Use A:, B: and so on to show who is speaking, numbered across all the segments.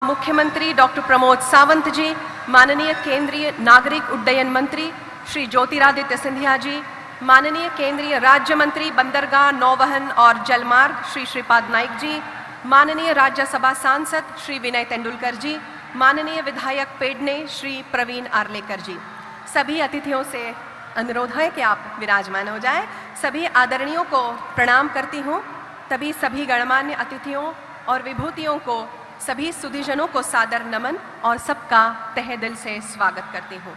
A: मुख्यमंत्री डॉक्टर प्रमोद सावंत जी, माननीय केंद्रीय नागरिक उड्डयन मंत्री श्री ज्योतिरादित्य सिंधिया जी, माननीय केंद्रीय राज्य मंत्री बंदरगाह, नौवहन और जलमार्ग श्री श्रीपाद नाइक जी, माननीय राज्यसभा सांसद श्री विनय तेंदुलकर जी, माननीय विधायक पेडने श्री प्रवीण आर्लेकर जी, सभी अतिथियों से अनुरोध है कि आप विराजमान हो जाएं। सभी आदरणीयों को प्रणाम करती हूँ। तभी सभी गणमान्य अतिथियों और विभूतियों को, सभी सुधीजनों को सादर नमन और सबका तहे दिल से स्वागत करती हूँ।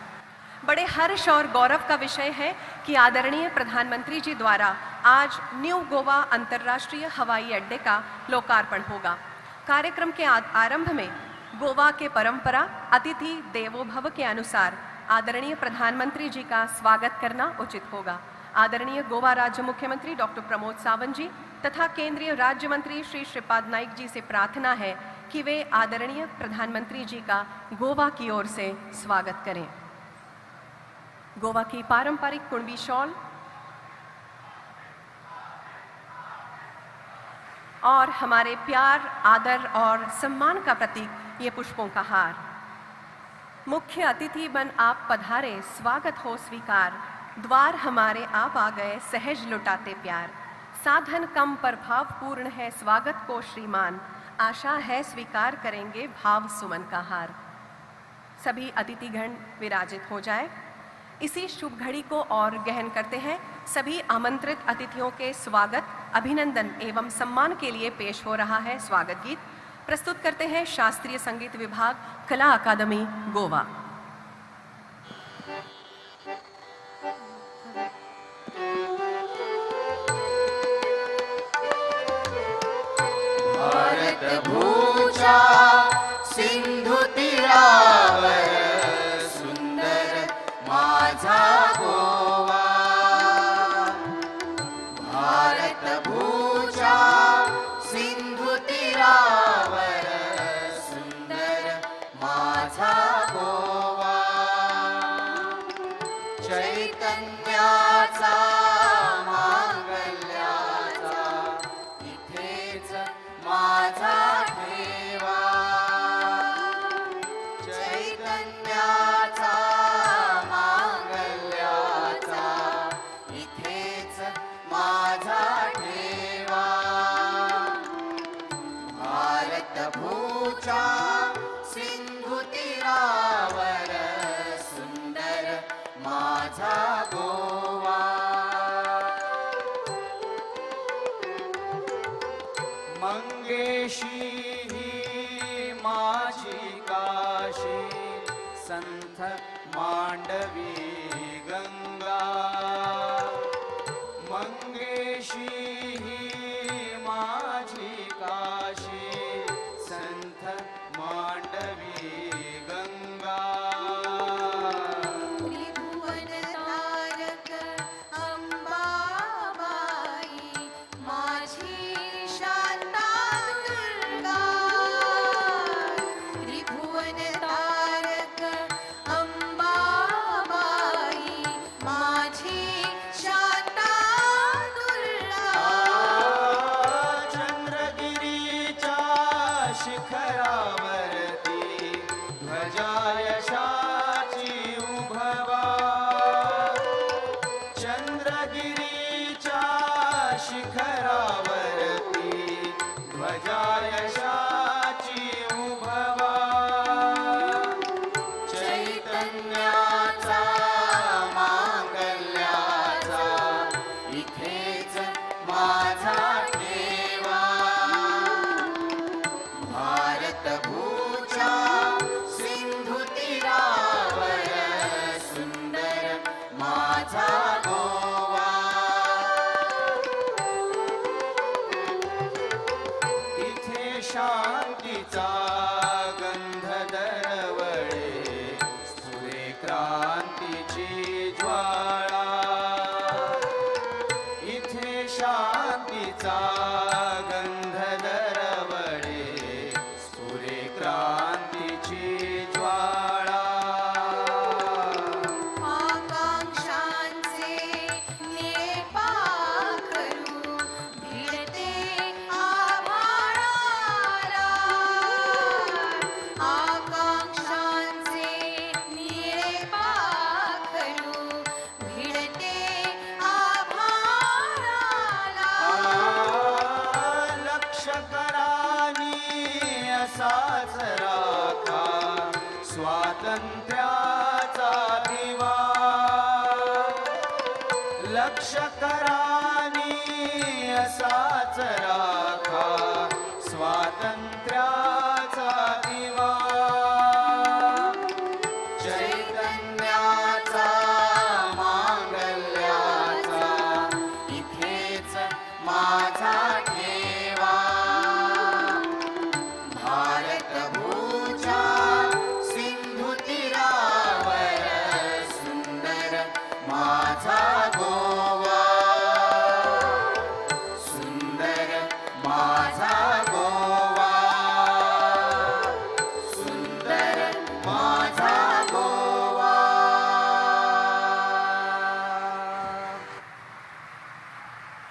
A: बड़े हर्ष और गौरव का विषय है कि आदरणीय प्रधानमंत्री जी द्वारा आज न्यू गोवा अंतर्राष्ट्रीय हवाई अड्डे का लोकार्पण होगा। कार्यक्रम के आरंभ में गोवा के परंपरा अतिथि देवो भव के अनुसार आदरणीय प्रधानमंत्री जी का स्वागत करना उचित होगा। आदरणीय गोवा राज्य मुख्यमंत्री डॉक्टर प्रमोद सावंत जी तथा केंद्रीय राज्य मंत्री श्री श्रीपाद नाइक जी से प्रार्थना है कि वे आदरणीय प्रधानमंत्री जी का गोवा की ओर से स्वागत करें। गोवा की पारंपरिक कुणबी शॉल और हमारे प्यार, आदर और सम्मान का प्रतीक ये पुष्पों का हार। मुख्य अतिथि बन आप पधारे, स्वागत हो स्वीकार, द्वार हमारे आप आ गए, सहज लुटाते प्यार। साधन कम पर भाव पूर्ण है, स्वागत को श्रीमान, आशा है स्वीकार करेंगे भाव सुमन का हार। सभी अतिथिगण विराजित हो जाए। इसी शुभ घड़ी को और गहन करते हैं। सभी आमंत्रित अतिथियों के स्वागत, अभिनंदन एवं सम्मान के लिए पेश हो रहा है स्वागत गीत। प्रस्तुत करते हैं शास्त्रीय संगीत विभाग, कला अकादमी, गोवा।
B: भारत भूचा सिंधु तीरावर, सुंदर माझा गोवा। भारत भूचा सिंधु तीरावर, सुंदर माझा गोवा। चैतन्याचा मांगल्याचा इथेच माझा ठेवा। चैतन्याचा मांगल्याचा इथेच माझा ठेवा। भारत भूचा सिंधु तीरावर, सुंदर माझा गोवा। मंगेशी ही माझी काशी, संथ मांडवी गंगा। मंगेशी ही माझी काशी, संथ मांडवी गंगा।
C: त्रिभुवन तारक अंबाबाई, माझी शांता दुर्गा। त्रिभुवन तारक अंबाबाई, माझी शांता दुर्गा।
B: चंद्रगिरीच्या शिखरावरती ध्वजा यशाची उभवा। चंद्रगिरीच्या शिखरावरती ध्वजा यशाची उभवा। चैतन्याचा मांगल्याचा इथेच माझा ठेवा। भारत भूचा सिंधु तीरावर, सुंदर माझा गोवा। इथे शांतीचा गंध दरवळे, सुरे क्रांतीची ज्वाळा। इथे शांतीचा गंध दरवळे, सुरे क्रांतीची असाच राखा स्वातंत्र्याचा दिवा लक्ष करानी असाच राखा स्वातंत्र्याचा दिवा चैतन्याचा मांगल्याचा इथेच माझा ठेवा भारत भूच्या सिंधू तीरावर सुंदर माझा गोवा सुंदर माझा गोवा सुंदर माझा गोवा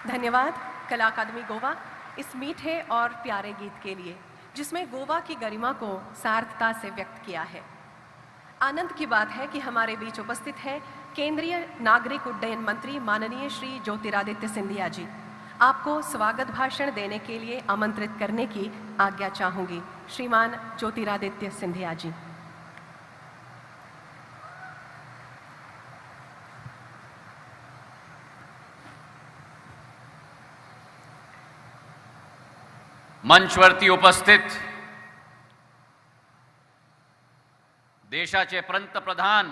A: धन्यवाद कला अकादमी गोवा इस मीठे और प्यारे गीत के लिए जिसमें गोवा की गरिमा को सार्थकता से व्यक्त किया है। आनंद की बात है कि हमारे बीच उपस्थित है केंद्रीय नागरिक उड्डयन मंत्री माननीय श्री ज्योतिरादित्य सिंधिया जी। आपको स्वागत भाषण देने के लिए आमंत्रित करने की आज्ञा चाहूंगी। श्रीमान ज्योतिरादित्य सिंधिया जी।
D: मंचवरती उपस्थित देशाचे पंतप्रधान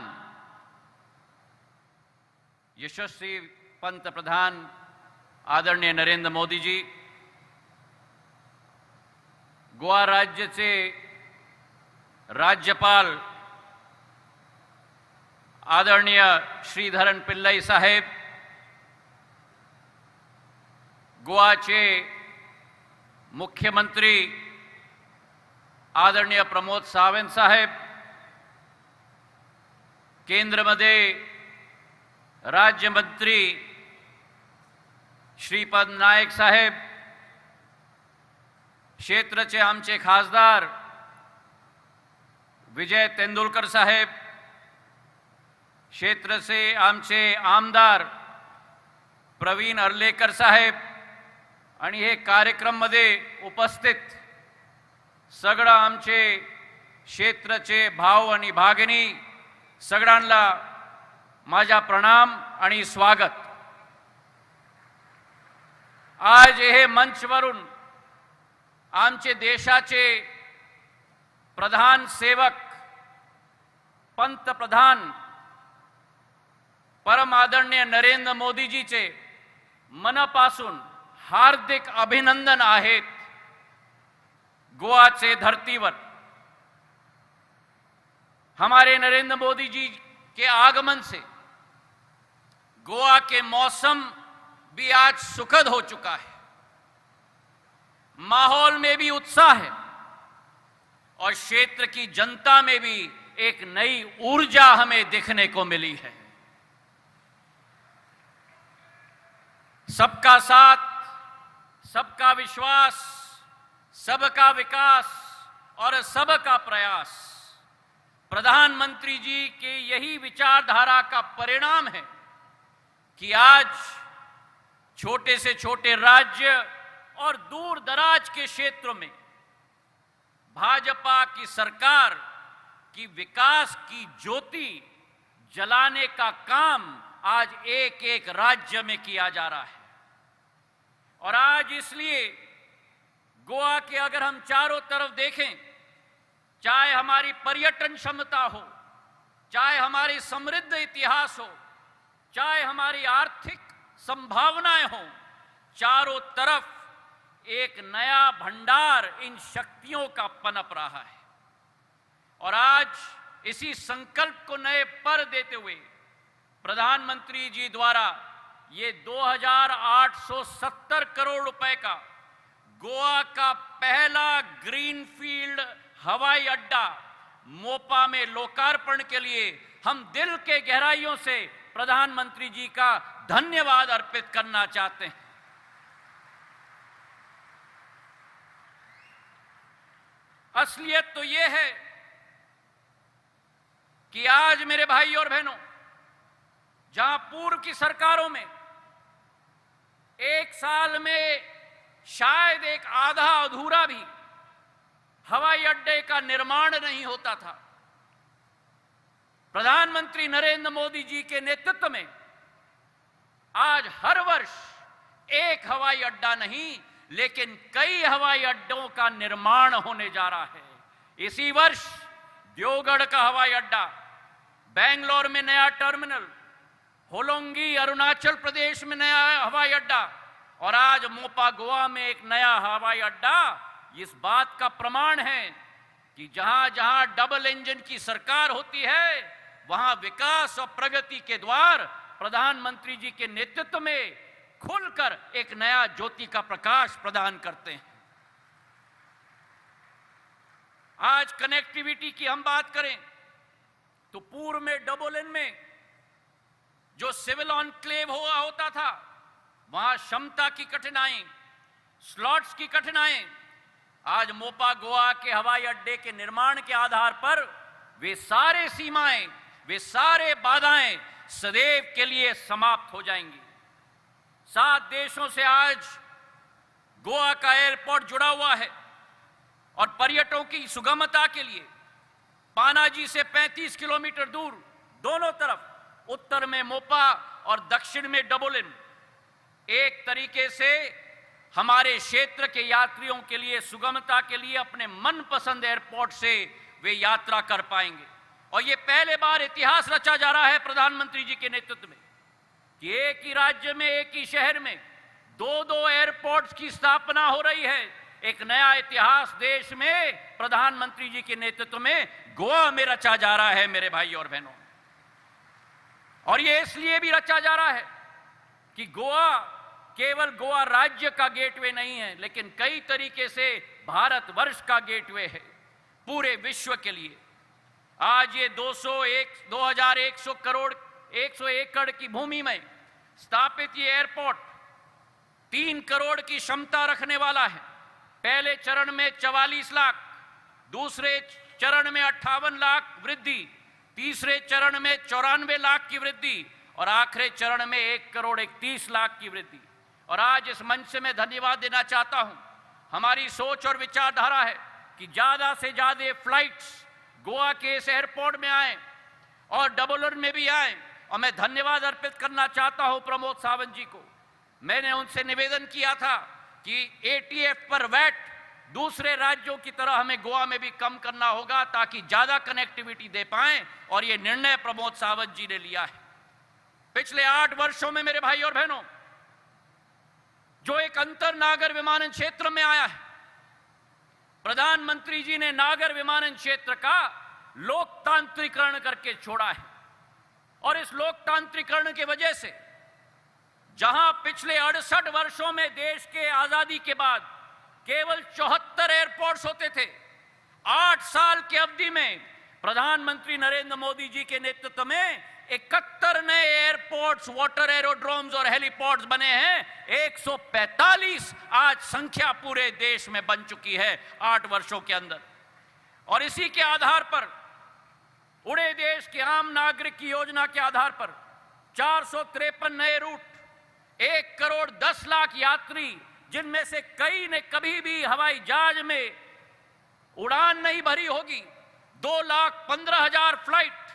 D: यशस्वी पंतप्रधान आदरणीय नरेंद्र मोदी जी, गोवा राज्याचे राज्यपाल आदरणीय श्रीधरन पिल्लई साहेब, गोवाचे मुख्यमंत्री आदरणीय प्रमोद सावंत साहेब, केंद्रमध्ये राज्यमंत्री श्रीपद नाईक साहेब, क्षेत्रचे आमचे खासदार विजय तेंदुलकर साहेब, क्षेत्रचे आमचे आमदार प्रवीण अर्लेकर साहेब आणि हे कार्यक्रममध्ये उपस्थित सगळं आमचे क्षेत्रचे भाऊ आणि भगिनी सगळ्यांना माझा प्रणाम आणि स्वागत। आज हे मंचवरून आमचे देशाचे प्रधान सेवक पंतप्रधान परम आदरणीय नरेंद्र मोदीजीचे मनापासून हार्दिक अभिनंदन आहेत। गोवा से धरतीवर हमारे नरेंद्र मोदी जी के आगमन से गोवा के मौसम भी आज सुखद हो चुका है। माहौल में भी उत्साह है और क्षेत्र की जनता में भी एक नई ऊर्जा हमें देखने को मिली है। सबका साथ, सबका विश्वास, सबका विकास और सबका प्रयास प्रधानमंत्री जी के यही विचारधारा का परिणाम है कि आज छोटे से छोटे राज्य और दूर दराज के क्षेत्रों में भाजपा की सरकार की विकास की ज्योति जलाने का काम आज एक एक राज्य में किया जा रहा है। और आज इसलिए गोवा के अगर हम चारों तरफ देखें, चाहे हमारी पर्यटन क्षमता हो, चाहे हमारी समृद्ध इतिहास हो, चाहे हमारी आर्थिक संभावनाएं हो, चारों तरफ एक नया भंडार इन शक्तियों का पनप रहा है। और आज इसी संकल्प को नए पर देते हुए प्रधानमंत्री जी द्वारा ये 2870 करोड़ रुपए का गोवा का पहला ग्रीनफील्ड हवाई अड्डा मोपा में लोकार्पण के लिए हम दिल के गहराइयों से प्रधानमंत्री जी का धन्यवाद अर्पित करना चाहते हैं। असलियत तो ये है कि आज मेरे भाई और बहनों, जहां पूर्व की सरकारों में एक साल में शायद एक आधा अधूरा भी हवाई अड्डे का निर्माण नहीं होता था। प्रधानमंत्री नरेंद्र मोदी जी के नेतृत्व में आज हर वर्ष एक हवाई अड्डा नहीं लेकिन कई हवाई अड्डों का निर्माण होने जा रहा है। इसी वर्ष देवगढ़ का हवाई अड्डा, बेंगलोर में नया टर्मिनल, होलोंगी अरुणाचल प्रदेश में नया हवाई अड्डा और आज मोपा गोवा में एक नया हवाई अड्डा इस बात का प्रमाण है कि जहां जहां डबल इंजन की सरकार होती है वहां विकास और प्रगति के द्वार प्रधानमंत्री जी के नेतृत्व में खुलकर एक नया ज्योति का प्रकाश प्रदान करते हैं। आज कनेक्टिविटी की हम बात करें तो पूर्व में डबल इन में जो सिविल ऑनक्लेव हुआ होता था वहां क्षमता की कठिनाई, स्लॉट्स की कठिनाई, आज मोपा गोवा के हवाई अड्डे के निर्माण के आधार पर वे सारे सीमाएं, वे सारे बाधाएं सदैव के लिए समाप्त हो जाएंगी। 7 देशों से आज गोवा का एयरपोर्ट जुड़ा हुआ है और पर्यटकों की सुगमता के लिए पानाजी से 35 किलोमीटर दूर दोनों तरफ उत्तर में मोपा और दक्षिण में डबल इन एक तरीके से हमारे क्षेत्र के यात्रियों के लिए सुगमता के लिए अपने मनपसंद एयरपोर्ट से वे यात्रा कर पाएंगे। और ये पहले बार इतिहास रचा जा रहा है प्रधानमंत्री जी के नेतृत्व में कि एक ही राज्य में, एक ही शहर में 2-2 एयरपोर्ट्स की स्थापना हो रही है। एक नया इतिहास देश में प्रधानमंत्री जी के नेतृत्व में गोवा में रचा जा रहा है मेरे भाई और बहनों। और ये इसलिए भी रचा जा रहा है कि गोवा केवल गोवा राज्य का गेटवे नहीं है लेकिन कई तरीके से भारतवर्ष का गेटवे है पूरे विश्व के लिए। आज ये 2100 करोड़ 100 एकड़ की भूमि में स्थापित ये एयरपोर्ट 3 करोड़ की क्षमता रखने वाला है। पहले चरण में 44 लाख, दूसरे चरण में 58 लाख वृद्धि, तीसरे चरण में 94 लाख की वृद्धि और आखिरी चरण में 1 करोड़ 31 लाख की वृद्धि। और आज इस मंच से मैं धन्यवाद देना चाहता हूं। हमारी सोच और विचारधारा है कि ज्यादा से ज्यादा फ्लाइट्स गोवा के इस एयरपोर्ट में आए और डबल इन में भी आए। और मैं धन्यवाद अर्पित करना चाहता हूं प्रमोद सावंत जी को। मैंने उनसे निवेदन किया था कि एटीएफ पर वैट दूसरे राज्यों की तरह हमें गोवा में भी कम करना होगा ताकि ज्यादा कनेक्टिविटी दे पाएं और ये निर्णय प्रमोद सावंत जी ने लिया है। पिछले 8 वर्षों में मेरे भाई और बहनों जो एक अंतर नागर विमानन क्षेत्र में आया है, प्रधानमंत्री जी ने नागर विमानन क्षेत्र का लोकतांत्रिकरण करके छोड़ा है। और इस लोकतांत्रिकरण की वजह से जहां पिछले 68 वर्षों में देश के आजादी के बाद केवल 74 एयरपोर्ट्स होते थे, 8 साल की अवधि में प्रधानमंत्री नरेंद्र मोदी जी के नेतृत्व में 71 नए एयरपोर्ट्स, वाटर एरोड्रोम्स और हेलीपोर्ट्स बने हैं। 145 आज संख्या पूरे देश में बन चुकी है 8 वर्षों के अंदर। और इसी के आधार पर उड़े देश के आम नागरिक की योजना के आधार पर 453 नए रूट, 1 करोड़ 10 लाख यात्री, जिनमें से कई ने कभी भी हवाई जहाज में उड़ान नहीं भरी होगी, 2,15,000 फ्लाइट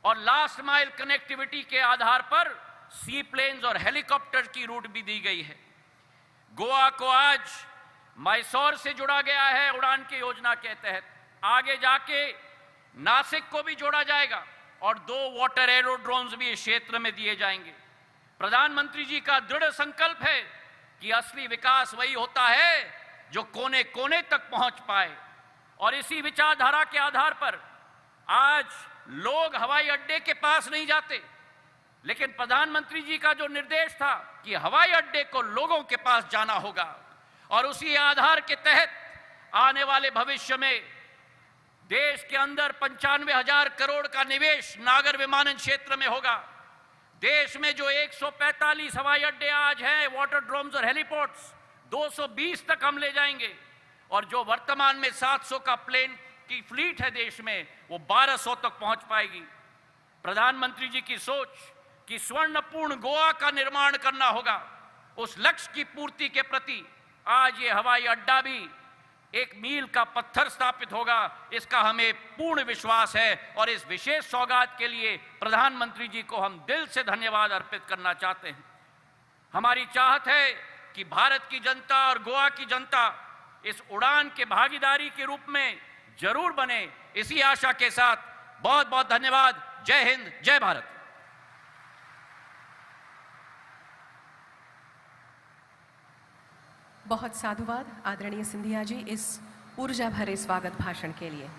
D: और लास्ट माइल कनेक्टिविटी के आधार पर सी प्लेन्स और हेलीकॉप्टर की रूट भी दी गई है। गोवा को आज मैसूर से जुड़ा गया है उड़ान की योजना के तहत। आगे जाके नासिक को भी जोड़ा जाएगा और 2 वाटर एरोड्रोम्स भी इस क्षेत्र में दिए जाएंगे। प्रधानमंत्री जी का दृढ़ संकल्प है कि असली विकास वही होता है जो कोने कोने तक पहुंच पाए। और इसी विचारधारा के आधार पर आज लोग हवाई अड्डे के पास नहीं जाते, लेकिन प्रधानमंत्री जी का जो निर्देश था कि हवाई अड्डे को लोगों के पास जाना होगा और उसी आधार के तहत आने वाले भविष्य में देश के अंदर 95,000 करोड़ का निवेश नागर विमानन क्षेत्र में होगा। देश में जो 145 हवाई अड्डे आज हैं, वाटर ड्रोम्स और हेलीपोर्ट्स, 220 तक हम ले जाएंगे और जो वर्तमान में 700 का प्लेन की फ्लीट है देश में, वो 1200 तक पहुंच पाएगी। प्रधानमंत्री जी की सोच कि स्वर्णपूर्ण गोवा का निर्माण करना होगा, उस लक्ष्य की पूर्ति के प्रति आज ये हवाई अड्डा भी एक मील का पत्थर स्थापित होगा, इसका हमें पूर्ण विश्वास है। और इस विशेष सौगात के लिए प्रधानमंत्री जी को हम दिल से धन्यवाद अर्पित करना चाहते हैं। हमारी चाहत है कि भारत की जनता और गोवा की जनता इस उड़ान के भागीदारी के रूप में जरूर बने। इसी आशा के साथ बहुत बहुत धन्यवाद। जय हिंद, जय भारत।
A: बहुत साधुवाद आदरणीय सिंधिया जी इस ऊर्जा भरे स्वागत भाषण के लिए।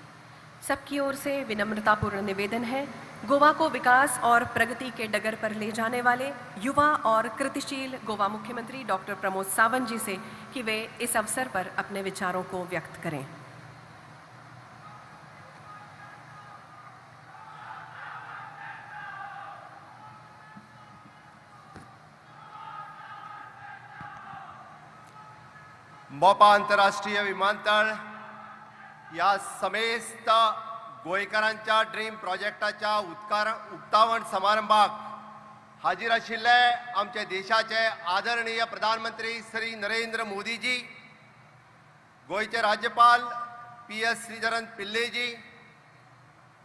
A: सबकी ओर से विनम्रतापूर्ण निवेदन है, गोवा को विकास और प्रगति के डगर पर ले जाने वाले युवा और कृतिशील गोवा मुख्यमंत्री डॉक्टर प्रमोद सावंत जी से कि वे इस अवसर पर अपने विचारों को व्यक्त करें।
E: मोपा आंतरराष्ट्रीय विमानतळ या समेस्त गोंयकारांच्या ड्रीम प्रोजेक्टाच्या उक्तावण समारंभाक हाजीर आशिल्ले आमचे देशाचे आदरणीय प्रधानमंत्री श्री नरेंद्र मोदीजी, गोंयचे राज्यपाल PS श्रीधरन पिल्लेजी,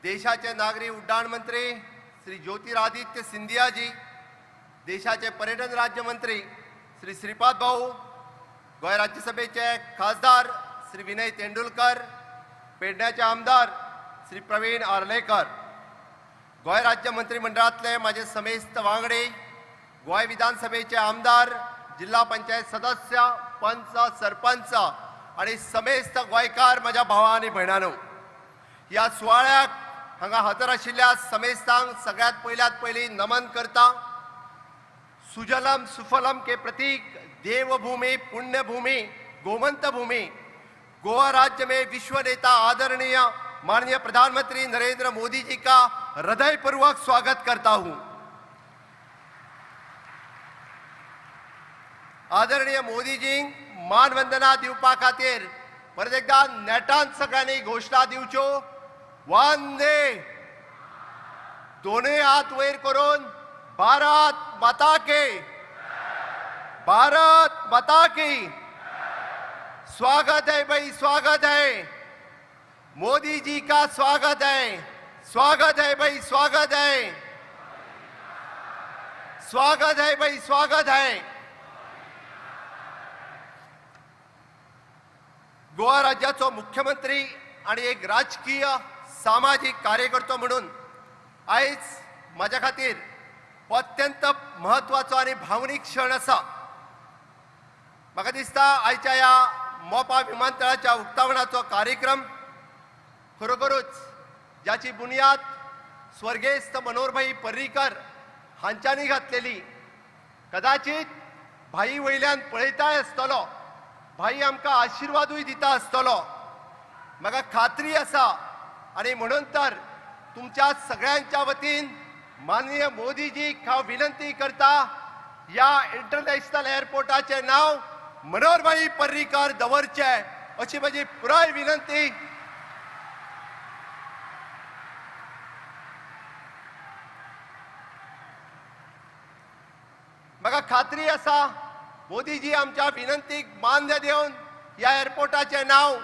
E: देशाचे नागरी उड्डाण मंत्री श्री ज्योतिरादित्य सिंधिया जी, देशाचे पर्यटन राज्यमंत्री श्री श्रीपाद भाऊ, गोंय राज्यसभेचे खासदार श्री विनय तेंडुलकर, पेडण्याचे आमदार श्री प्रवीण आर्लेकर, गोंय राज्य मंत्रिमंडळातले माझे समेस्त वांगडी, गोंय विधानसभेचे आमदार, जिल्हा पंचायत सदस्य, पंच, सरपंच आणि समेस्त गोंयकार माझ्या भावा आणि भयणांनो, या सुवाळ्याक हांगा हजर आशिल्ल्या समेस्तांक सगळ्यात पयली नमन करता। सुजलम सुफलम के प्रतीक देवभूमि पुण्यभूमि गोमंत भूमि गोवा राज्य में विश्व नेता आदरणीय माननीय प्रधानमंत्री नरेंद्र मोदी जी का हृदयपूर्वक स्वागत करता हूं। आदरणीय मोदी जी मानवंदना दिवपा खातीर परत एकदा नेटान सगळ्यांनी घोषणा दिवच्यो। वंदे, दोनूय हात वयर करून भारत माता के, भारत माता की। स्वागत है भाई, स्वागत है मोदी जी का, स्वागत है, स्वागत है भाई, स्वागत है, स्वागत है भाई, स्वागत है। गोवा राज्याचो मुख्यमंत्री आणि एक राजकीय सामाजिक कार्यकर्तो म्हणून आयज माझ्या खातीर अत्यंत महत्वाचो आणि भावनीक क्षण आसा। म्हाका दिसता आयच्या ह्या मोपा विमानतळाच्या उक्तावणाचो कार्यक्रम खरोखरूच ज्याची बुनियाद स्वर्गेस्त मनोहरभाई पर्रीकर हांच्यांनी घातलेली, कदाचित भाई वयल्यान पळयताय आसतलो, भाई आमकां आशिर्वादूय दिता आसतलो, म्हाका खात्री आसा। आणि म्हणून तर तुमच्या सगळ्यांच्या वतीन माननीय मोदीजीक हांव विनंती करता, या इंटरनॅशनल एअरपोर्टाचे नाव मनोहरभाई पर्रीकर दवरचे अशी माझी पुराय विनंती। म्हाका खात्री आसा मोदीजी आमच्या विनंतीक मान्य देवन या एअरपोर्टाचे नाव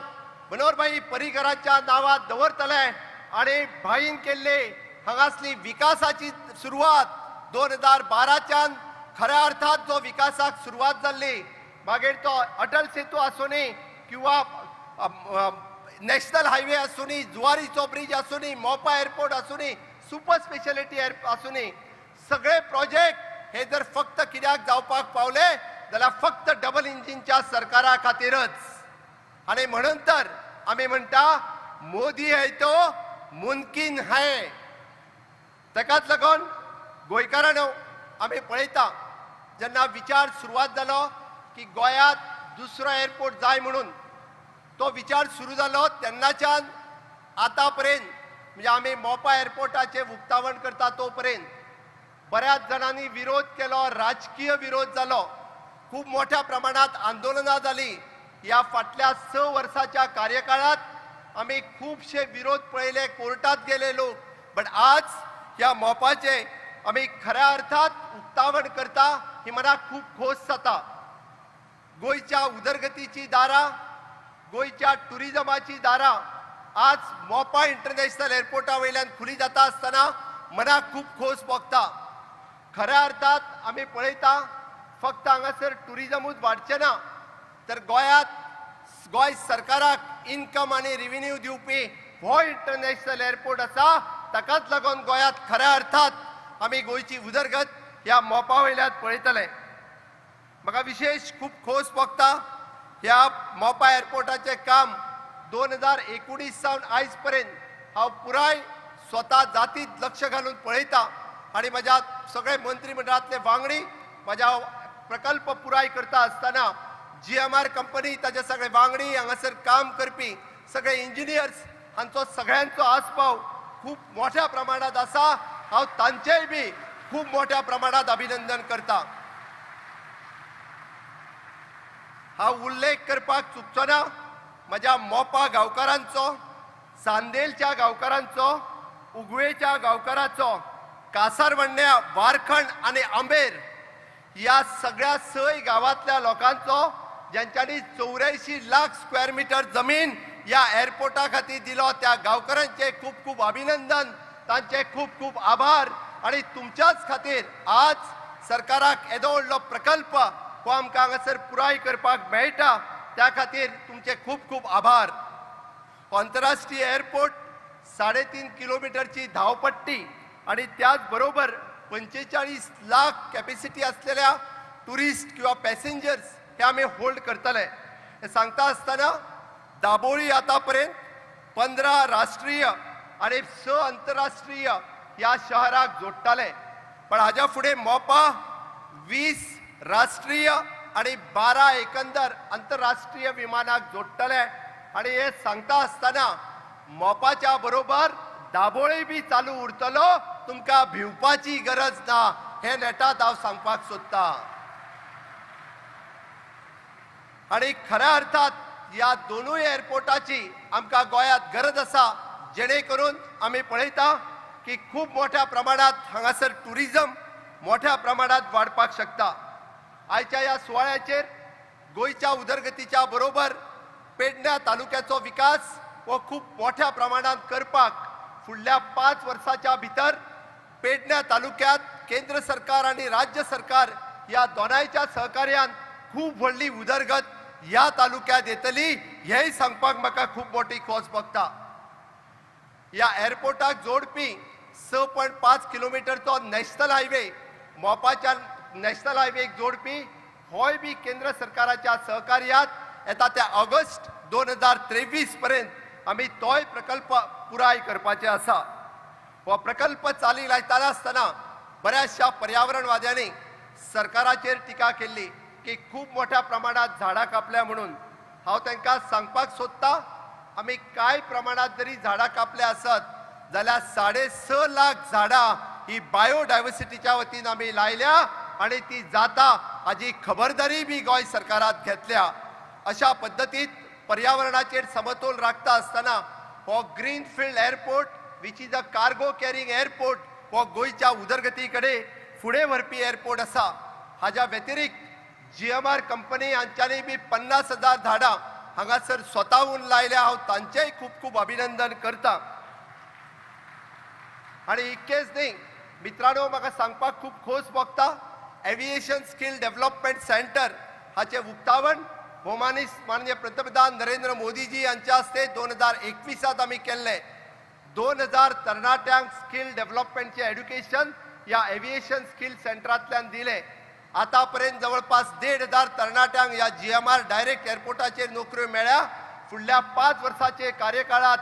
E: मनोहरभाई पर्रीकरांच्या नावात दवरतले आणि भाईन केल्ले हांगासली विकासाची सुरवात 2012च्यान खऱ्या अर्थात जो विकासाक सुरवात जाल्ली, मागीर तो अटल सेतू आसूनी किंवा नॅशनल हायवे आसूनी, जुवारीचो ब्रिज आसूनी, मोपा एअरपोर्ट आसूनी, सुपर स्पेशलिटी आसूनी, सगळे प्रोजेक्ट हे जर फक्त कित्याक जावपाक पावले जाल्यार फक्त डबल इंजिनच्या सरकारा खातीरच। आणि म्हणून तर आमी म्हणटा मोदी है तो मुमकिन है। ताकाच लागून गोंयकारांनो, आमी पळयता जेन्ना विचार सुरवात जालो की गोंयांत दुसरो एअरपोर्ट जाय म्हणून, तो विचार सुरू जालो तेन्नाच्यान आतां पर्यंत, म्हणजे आमी मोपा एअरपोर्टाचे उक्तावण करता तो पर्यंत बऱ्याच जाणांनी विरोध केलो, राजकीय विरोध जालो, खूप मोठ्या प्रमाणात आंदोलनां जाली। या फाटल्या 6 वर्षाच्या कार्यकाळात आम्ही खूपशे विरोध पळयले, कोर्टात गेले लोक, पण आज या मोपाचे आम्ही खऱ्या अर्थात उक्तावण करता ही मला खूप खोस जाता। गोयच्या उदरगतीची दारा गोयच्या टुरिजमाची दारां आज मोपा इंटरनॅशनल एअरपोर्टा वयल्यान खुली जाता आसतना मनाक खूब खोस भोगता. खऱ्या अर्थात आमी पळयता फक्त हांगासर टुरिजमूच वाडचें ना तर गोंय सरकाराक इन्कम आनी रेव्हेन्यू दिवपी हो इंटरनॅशनल एअरपोर्ट आसा. ताकाच लागून गोंयांत खऱ्या अर्थात आमी गोंयची उदरगत ह्या मोपा वयल्यान पळयतले. म्हाका विशेष खूब खोस भोगता ह्या मोपा एअरपोर्टाचें काम 2019 सावन आयज पर्यंत हांव पुराय स्वता जातीत लक्ष घालून पळयता आनी म्हज्या सगळे मंत्रिमंडळांतले वांगडी म्हज्या प्रकल्प पुराय करता आसतना GMR कंपनी ताचे सगळे वांगडी हांगासर काम करपी सगळे इंजिनियर्स हांचो सगळ्यांचो आस्पाव खूब मोठ्या प्रमाणात आसा. हांव तांचेय बी खूब मोठ्या प्रमाणात अभिनंदन करता. हांव उल्लेख करपाक चुकचो ना म्हज्या मोपा गांवकारांचो, चांदेलच्या गांवकारांचो, उगवेच्या गांवकारांचो, कासारवण्ण्या, वारखंड आनी आंबेर ह्या सगळ्या 6 गांवांतल्या लोकांचो ज्यांच्यांनी 84 लाख स्क्वेअर मीटर जमीन ह्या एअरपोर्टा खातीर दिलो त्या गांवकारांचे खूब खूब अभिनंदन, तांचे खूब खूब आभार. आनी तुमच्याच खातीर आज सरकाराक येदो व्हडलो प्रकल्प हो आमकां हांगासर पुराय करपाक मेळटा त्या खातीर तुमचे खूब खूब आभार. आंतरराष्ट्रीय एअरपोर्ट 3.5 किलोमिटरची धांवपट्टी आणि त्याच बरोबर 45 लाख कॅपॅसिटी असलेल्या टुरिस्ट किंवा पॅसेंजर्स हे आम्ही होल्ड करतले. हे सांगता असताना दाबोळी आतापर्यंत 15 राष्ट्रीय आणि 6 आंतरराष्ट्रीय या शहराक जोडटाले. पण हाच्या फुडें मोपा 20 राष्ट्रीय आणि 12 एकंदर आंतरराष्ट्रीय विमानाक जोडटले. आणि हे सांगता असताना मोपाच्या बरोबर दाबोळी बी चालू उरतलो. तुमकां भिवपाची गरज ना हे नेटात हांव सांगपाक सोदता. आणि खऱ्या अर्थात ह्या दोनूय एअरपोर्टाची आमकां गोंयांत गरज आसा जेणे करून आमी पळयता की खूब मोठ्या प्रमाणात हांगासर टुरिजम मोठ्या प्रमाणात वाडपाक शकता. आयच्या ह्या सुवाळ्याचेर गोंयच्या उदरगतीच्या बरोबर पेडण्या तालुक्याचो विकास हो खूब मोठ्या प्रमाणात करपाक फुडल्या 5 वर्साच्या भितर पेडण्या तालुक्यात केंद्र सरकार आणि राज्य सरकार या दोनांच्या सहकार्यान खूब व्हडली उदरगत ह्या तालुक्यात येतली हेय सांगपाक म्हाका खूब मोठी खोस भोगता. ह्या एअरपोर्टाक जोडपी 6.5 किलोमिटरचो नॅशनल हायवे मोपाच्या नॅशनल हायवेक जोडपी होय बी केंद्र सरकाराच्या सहकार्यात येता त्या ऑगस्ट 2023 पर्यंत आमी तोय प्रकल्प पुराय करपाचे आसा. हो प्रकल्प चाली लायताना आसतना बऱ्याचशा पर्यावरणवाद्यांनी सरकाराचेर टिका केल्ली की खूब मोठ्या प्रमाणात झाडां कापल्या म्हणून. हांव तांकां सांगपाक सोदता आमी कांय प्रमाणात जरी झाडां कापल्या आसत जाल्यार 6.5 लाख झाडां ही बायोडायवर्सिटीच्या वतीन आमी लायल्या आणि ती जाता हाजी खबरदारी बी गोंय सरकारात घेतल्या. अशा पद्दतीत पर्यावरणाचेर समतोल राखता असताना हो greenfield airport which is a cargo carrying airport हो गोंयच्या उदरगती कडेन फुडें व्हरपी एअरपोर्ट आसा. हाच्या व्यतिरिक्त GMR कंपनी हांच्यांनी बी 50,000 झाडां हांगासर स्वताहून लायल्या. हांव तांचेय खूब खूब अभिनंदन करता. आणि इतकेच न्ही मित्रांनो, म्हाका सांगपाक खूब खोस भोगता एव्हिएशन स्किल डेव्हलपमेंट सेंटर हाचे उक्तावण भौमानीस माननीय पंतप्रधान नरेंद्र मोदीजी यांच्या हस्ते 2021 आम्ही केल्ले. 2000 तरणाट्यांक स्किल डेव्हलपमेंटचे एड्युकेशन या एव्हिएशन स्किल सेंटरांतल्यान दिले. आतापर्यंत जवळपास 1,500 तरणाट्यांक या GMR डायरेक्ट एअरपोर्टाचेर नोकऱ्यो मेळ्ळ्या. फुडल्या 5 वर्साचे कार्यकाळात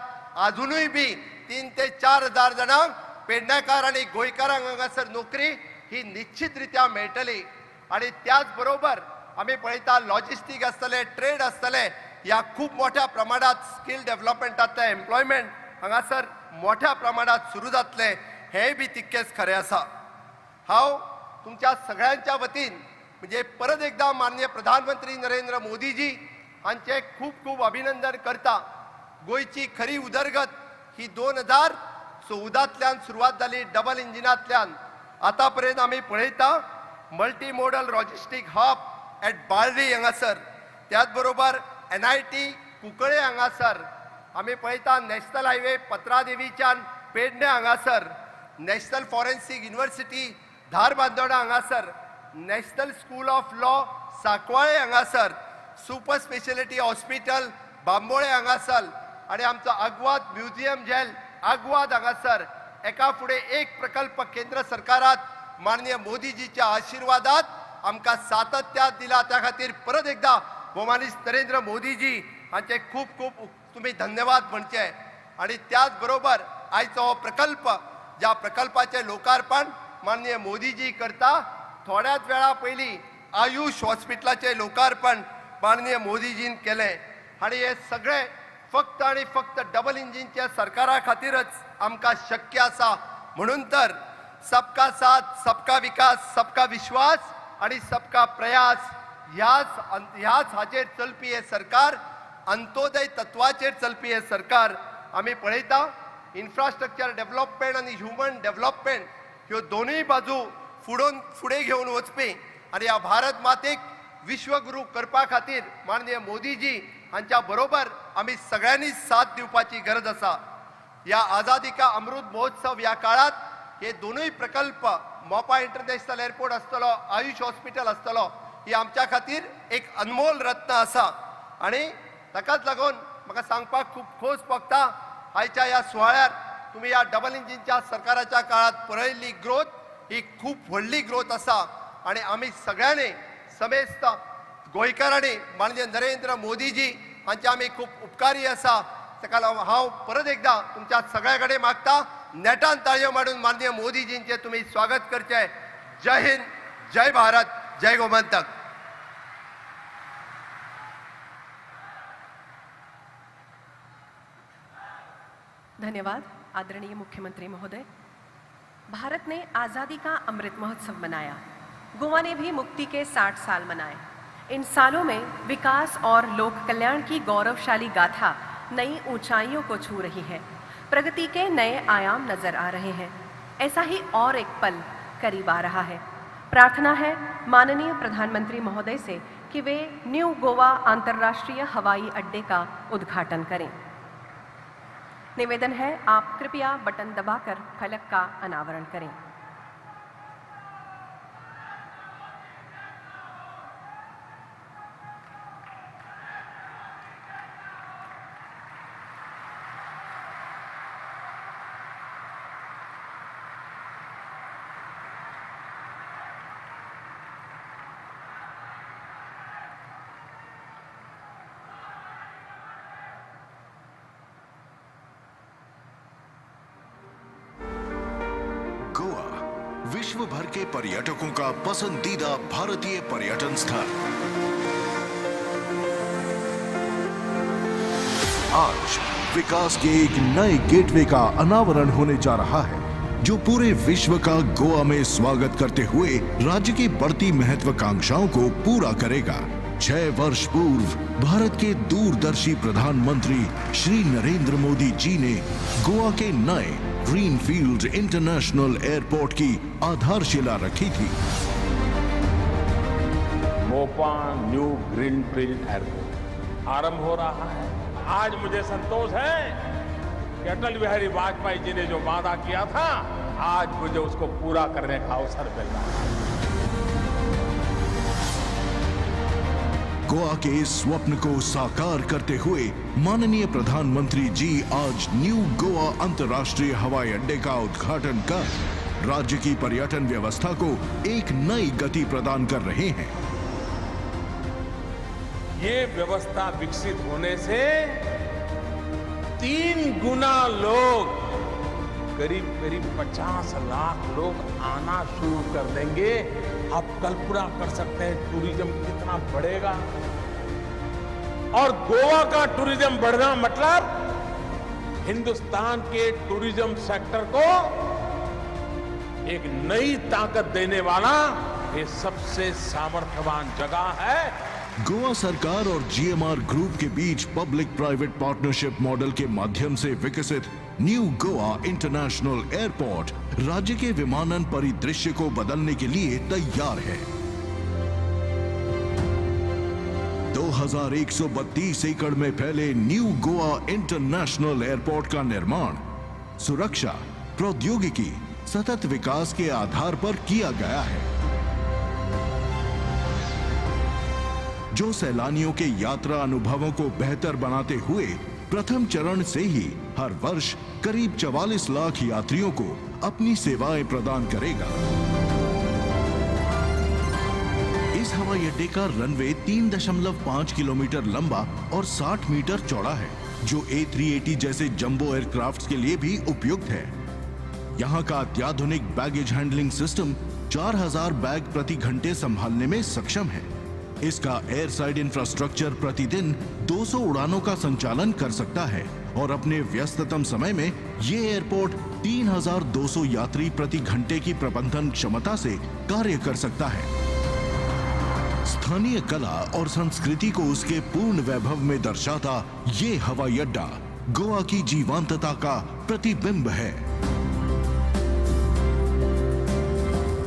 E: अजूनय बी 3 ते 4,000 जणांक पेडणेकार आणि गोंयकारांक हांगासर नोकरी ही निश्चितरित्या मेळटली. आणि त्याच बरोबर आम्ही पळयता लॉजिस्टिक आसतले, ट्रेड आसतले, ह्या खूब मोठ्या प्रमाणात स्किल डेव्हलपमेंटातले एम्प्लॉयमेंट हांगासर मोठ्या प्रमाणात सुरू जातले हेय बी तितकेच खरें आसा. हांव तुमच्या सगळ्यांच्या वतीन म्हणजे परत एकदा माननीय प्रधानमंत्री नरेंद्र मोदीजी हांचे खूब खूब अभिनंदन करता. गोंयची खरी उदरगत ही 2014तल्यान सुरवात जाली डबल इंजिनांतल्यान. आतापर्यंत आमी पळयता multi modal logistic hub at Balli हांगासर, त्याच बरोबर NIT कुंकळे हांगासर आमी पळयता नॅशनल हायवे पत्रादेवीच्यान पेडणे हांगासर, नॅशनल फॉरेन्सीक युनिव्हर्सिटी धारबांदोडा हांगासर, national school of law Sancoale हांगासर, सुपर स्पेशलिटी हॉस्पिटल बांबोळे हांगासर आणि आमचो अग्वाद म्युझियम जेल अग्वाद हांगासर एका फुडें एक प्रकल्प केंद्र सरकारात माननीय मोदीजीच्या आशीर्वादात आमकां सातत्यात दिला. त्या खातीर परत एकदा भोवमानीस नरेंद्र मोदीजी हांचे खूब खूब तुम्ही धन्यवाद म्हणचे. आणि त्याच बरोबर आयचो हो प्रकल्प, ज्या प्रकल्पाचे लोकार्पण माननीय मोदीजी करता, थोड्याच वेळा पयलीं आयुष हॉस्पिटलाचे लोकार्पण माननीय मोदीजीन केलें. आणि हे सगळे फक्त आणि फक्त डबल इंजिनच्या सरकारा खातीरच आमकां शक्य आसा. म्हणून तर सबका साथ सबका विकास सबका विश्वास आणि सबका प्रयास ह्याच हाचेर चलपी हे सरकार, अंत्योदय तत्वाचेर चलपी हे सरकार. आमी पळयता इन्फ्रास्ट्रक्चर डेव्हलपमेंट आणि ह्युमन डेव्हलपमेंट ह्यो दोनूय बाजू फुडें घेवन वचपी आणि ह्या भारत मातेक विश्वगुरू करपा खातीर माननीय मोदीजी हांच्या बरोबर आमी सगळ्यांनी साथ दिवपाची गरज आसा. ह्या आझादी का अमृत महोत्सव ह्या काळात हे दोनूय प्रकल्प, मोपा इंटरनॅशनल एअरपोर्ट आसतलो, आयुष हॉस्पिटल आसतलो, ही आमच्या खातीर एक अनमोल रत्न आसा. आणि ताकाच लागून म्हाका सांगपाक खूब खोस भोगता, आयच्या ह्या सुवाळ्यार तुम्ही ह्या डबल इंजिनच्या सरकाराच्या काळात पळयल्ली ग्रोथ ही खूब व्हडली ग्रोथ आसा. आणि आमी सगळ्यांनी समेस्त गोंयकारांनी माननीय नरेंद्र मोदीजी हांचे आमी खूब उपकारी आसा. ताका लागून हांव परत एकदा तुमच्या सगळ्या कडेन मागता, नेटान ताळयो मारून माननीय मोदीजींचे तुम्ही स्वागत करचे. जय हिंद, जय भारत, जय गोमंतक.
A: धन्यवाद आदरणीय मुख्यमंत्री महोदय। भारत ने आज़ादी का अमृत महोत्सव मनाया, गोवा ने भी मुक्ति के 60 साल मनाए। इन सालों में विकास और लोक कल्याण की गौरवशाली गाथा नई ऊंचाइयों को छू रही है। प्रगति के नए आयाम नजर आ रहे हैं। ऐसा ही और एक पल करीब आ रहा है। प्रार्थना है माननीय प्रधानमंत्री महोदय से कि वे न्यू गोवा अंतर्राष्ट्रीय हवाई अड्डे का उद्घाटन करें। निवेदन है आप कृपया बटन दबाकर फलक का अनावरण करें।
F: विश्व भर के पर्यटकों का पसंदीदा भारतीय पर्यटन स्थल। आज विकास के एक नए गेटवे का अनावरण होने जा रहा है, जो पूरे विश्व का गोवा में स्वागत करते हुए राज्य की बढ़ती महत्वाकांक्षाओं को पूरा करेगा। 6 वर्ष पूर्व भारत के दूरदर्शी प्रधानमंत्री श्री नरेंद्र मोदी जी ने गोवा के नए ग्रीनफील्ड इंटरनेशनल एयरपोर्ट की आधारशिला रखी थी।
G: मोपा न्यू ग्रीनफील्ड एयरपोर्ट आरंभ हो रहा है। आज मुझे संतोष है कि अटल बिहारी वाजपेयी जी ने जो वादा किया था, आज मुझे उसको पूरा करने का अवसर मिल रहा है।
F: गोवा के इस स्वप्न को साकार करते हुए माननीय प्रधानमंत्री जी आज न्यू गोवा अंतर्राष्ट्रीय हवाई अड्डे का उद्घाटन कर राज्य की पर्यटन व्यवस्था को एक नई गति प्रदान कर रहे हैं।
G: ये व्यवस्था विकसित होने से 3 गुना लोग, करीब 50 लाख लोग आना शुरू कर देंगे। आप कल्पना कर सकते हैं टूरिज्म कितना बढ़ेगा। और गोवा का टूरिज्म बढ़ना मतलब हिंदुस्तान के टूरिज्म सेक्टर को एक नई ताकत देने वाला ये सबसे सामर्थ्यवान जगह है।
F: गोवा सरकार और जीएमआर ग्रुप के बीच पब्लिक प्राइवेट पार्टनरशिप मॉडल के माध्यम से विकसित न्यू गोवा इंटरनेशनल एयरपोर्ट राज्य के विमानन परिदृश्य को बदलने के लिए तैयार है। 2 2132 एकड़ में फैले न्यू गोवा इंटरनेशनल एयरपोर्ट का निर्माण सुरक्षा, प्रौद्योगिकी, सतत विकास के आधार पर किया गया है, जो सैलानियों के यात्रा अनुभवों को बेहतर बनाते हुए प्रथम चरण से ही हर वर्ष करीब 44 लाख यात्रियों को अपनी सेवाएं प्रदान करेगा। इस हवाई अड्डे का रनवे 3.5 किलोमीटर लंबा और 60 मीटर चौड़ा है, जो A380 जैसे जंबो एयरक्राफ्ट्स के लिए भी उपयुक्त है। यहाँ का अत्याधुनिक बैगेज हैंडलिंग सिस्टम 4000 बैग प्रति घंटे संभालने में सक्षम है। इसका एयर साइड इंफ्रास्ट्रक्चर प्रतिदिन 200 उड़ानों का संचालन कर सकता है और अपने व्यस्ततम समय में ये एयरपोर्ट 3200 यात्री प्रति घंटे की प्रबंधन क्षमता से कार्य कर सकता है। स्थानीय कला और संस्कृति को उसके पूर्ण वैभव में दर्शाता ये हवाई अड्डा गोवा की जीवंतता का प्रतिबिंब है।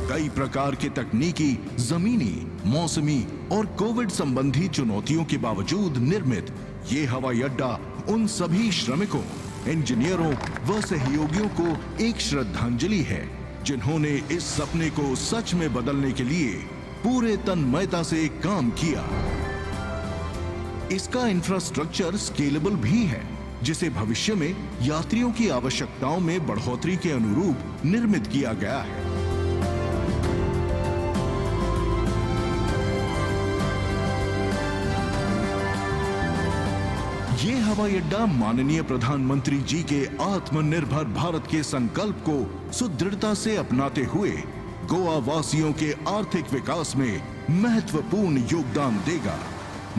F: कई प्रकार के तकनीकी, जमीनी, मौसमी और कोविड संबंधी चुनौतियों के बावजूद निर्मित ये हवाई अड्डा उन सभी श्रमिकों, इंजीनियरों व सहयोगियों को एक श्रद्धांजलि है, जिन्होंने इस सपने को सच में बदलने के लिए पूरे तन्मयता से काम किया। इसका इंफ्रास्ट्रक्चर स्केलेबल भी है, जिसे भविष्य में यात्रियों की आवश्यकताओं में बढ़ोतरी के अनुरूप निर्मित किया गया है। ये हवाई अड्डा माननीय प्रधानमंत्री जी के आत्मनिर्भर भारत के संकल्प को सुदृढ़ता से अपनाते हुए गोवा वासियों के आर्थिक विकास में महत्वपूर्ण योगदान देगा।